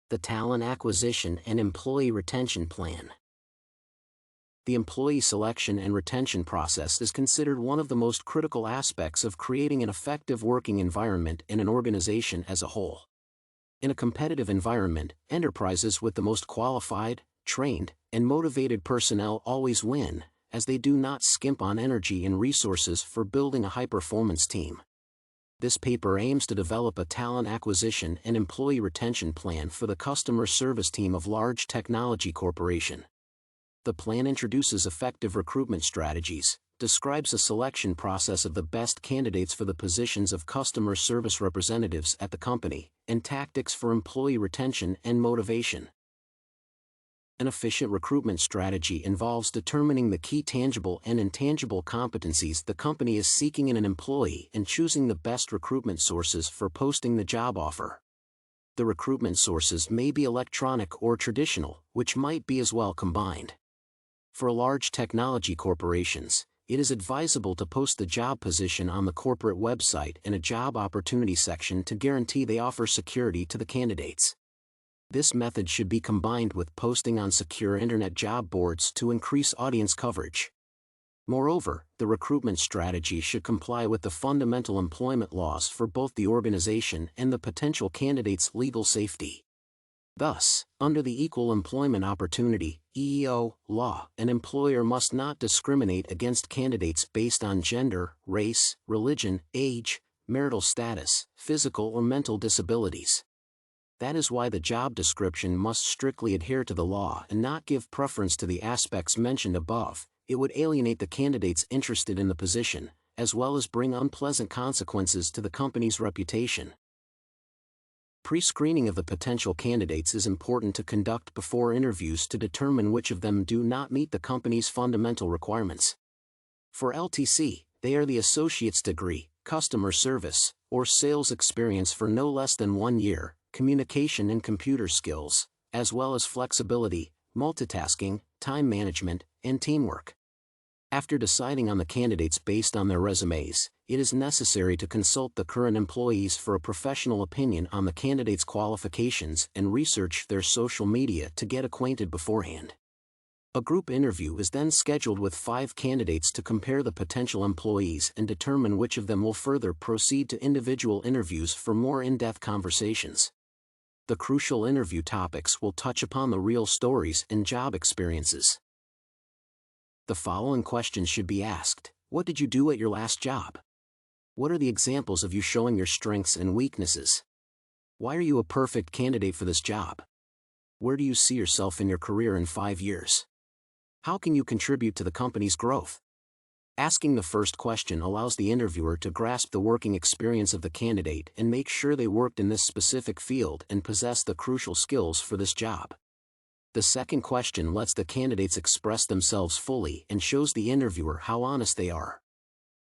The Talent Acquisition and Employee Retention Plan. The employee selection and retention process is considered one of the most critical aspects of creating an effective working environment in an organization as a whole. In a competitive environment, enterprises with the most qualified, trained, and motivated personnel always win, as they do not skimp on energy and resources for building a high-performance team. This paper aims to develop a talent acquisition and employee retention plan for the customer service team of large technology corporation. The plan introduces effective recruitment strategies, describes a selection process of the best candidates for the positions of customer service representatives at the company, and tactics for employee retention and motivation. An efficient recruitment strategy involves determining the key tangible and intangible competencies the company is seeking in an employee and choosing the best recruitment sources for posting the job offer. The recruitment sources may be electronic or traditional, which might be as well combined. For large technology corporations, it is advisable to post the job position on the corporate website in a job opportunity section to guarantee they offer security to the candidates. This method should be combined with posting on secure internet job boards to increase audience coverage. Moreover, the recruitment strategy should comply with the fundamental employment laws for both the organization and the potential candidate's legal safety. Thus, under the Equal Employment Opportunity (EEO) law, an employer must not discriminate against candidates based on gender, race, religion, age, marital status, physical or mental disabilities. That is why the job description must strictly adhere to the law and not give preference to the aspects mentioned above. It would alienate the candidates interested in the position, as well as bring unpleasant consequences to the company's reputation. Pre-screening of the potential candidates is important to conduct before interviews to determine which of them do not meet the company's fundamental requirements. For LTC, they are the associate's degree, customer service, or sales experience for no less than 1 year, communication and computer skills, as well as flexibility, multitasking, time management, and teamwork. After deciding on the candidates based on their resumes, it is necessary to consult the current employees for a professional opinion on the candidates' qualifications and research their social media to get acquainted beforehand. A group interview is then scheduled with 5 candidates to compare the potential employees and determine which of them will further proceed to individual interviews for more in-depth conversations. The crucial interview topics will touch upon the real stories and job experiences. The following questions should be asked. What did you do at your last job? What are the examples of you showing your strengths and weaknesses? Why are you a perfect candidate for this job? Where do you see yourself in your career in 5 years? How can you contribute to the company's growth? Asking the first question allows the interviewer to grasp the working experience of the candidate and make sure they worked in this specific field and possess the crucial skills for this job. The second question lets the candidates express themselves fully and shows the interviewer how honest they are.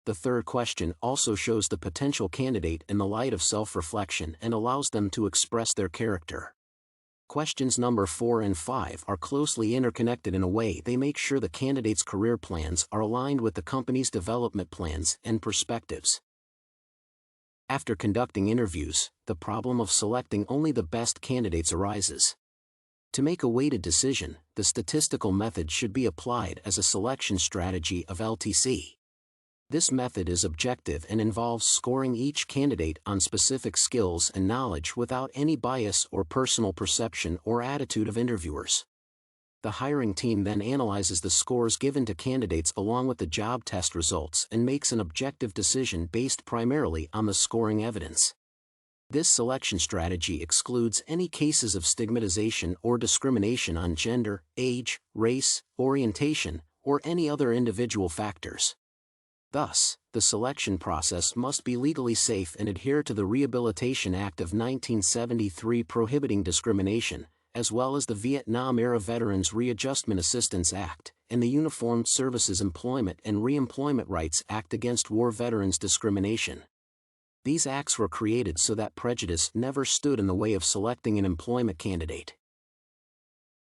The third question also shows the potential candidate in the light of self-reflection and allows them to express their character. Questions number 4 and 5 are closely interconnected in a way they make sure the candidate's career plans are aligned with the company's development plans and perspectives. After conducting interviews, the problem of selecting only the best candidates arises. To make a weighted decision, the statistical method should be applied as a selection strategy of LTC. This method is objective and involves scoring each candidate on specific skills and knowledge without any bias or personal perception or attitude of interviewers. The hiring team then analyzes the scores given to candidates along with the job test results and makes an objective decision based primarily on the scoring evidence. This selection strategy excludes any cases of stigmatization or discrimination on gender, age, race, orientation, or any other individual factors. Thus, the selection process must be legally safe and adhere to the Rehabilitation Act of 1973 prohibiting discrimination, as well as the Vietnam-era Veterans Readjustment Assistance Act, and the Uniformed Services Employment and Reemployment Rights Act against war veterans discrimination. These acts were created so that prejudice never stood in the way of selecting an employment candidate.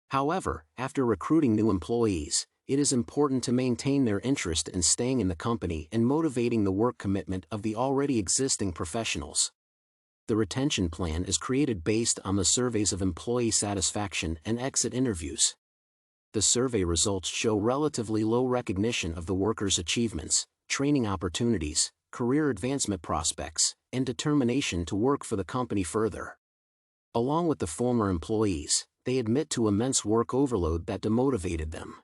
However, after recruiting new employees, it is important to maintain their interest in staying in the company and motivating the work commitment of the already existing professionals. The retention plan is created based on the surveys of employee satisfaction and exit interviews. The survey results show relatively low recognition of the worker's achievements, training opportunities, career advancement prospects, and determination to work for the company further. Along with the former employees, they admit to immense work overload that demotivated them.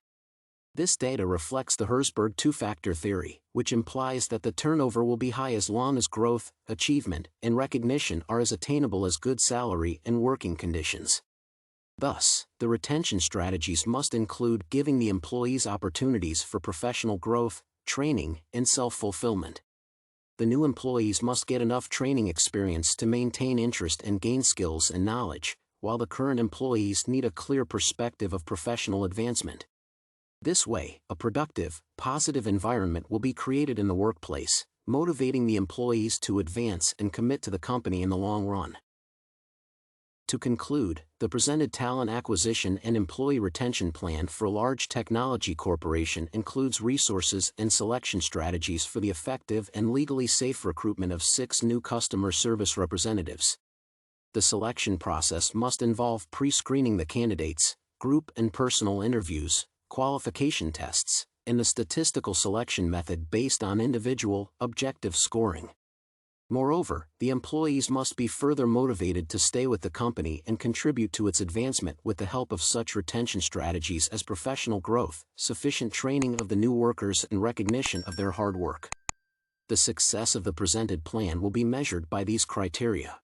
This data reflects the Herzberg two-factor theory, which implies that the turnover will be high as long as growth, achievement, and recognition are as attainable as good salary and working conditions. Thus, the retention strategies must include giving the employees opportunities for professional growth, training, and self-fulfillment. The new employees must get enough training experience to maintain interest and gain skills and knowledge, while the current employees need a clear perspective of professional advancement. This way, a productive, positive environment will be created in the workplace, motivating the employees to advance and commit to the company in the long run. To conclude, the presented talent acquisition and employee retention plan for a large technology corporation includes resources and selection strategies for the effective and legally safe recruitment of 6 new customer service representatives. The selection process must involve pre-screening the candidates, group and personal interviews, qualification tests, and the statistical selection method based on individual, objective scoring. Moreover, the employees must be further motivated to stay with the company and contribute to its advancement with the help of such retention strategies as professional growth, sufficient training of the new workers, and recognition of their hard work. The success of the presented plan will be measured by these criteria.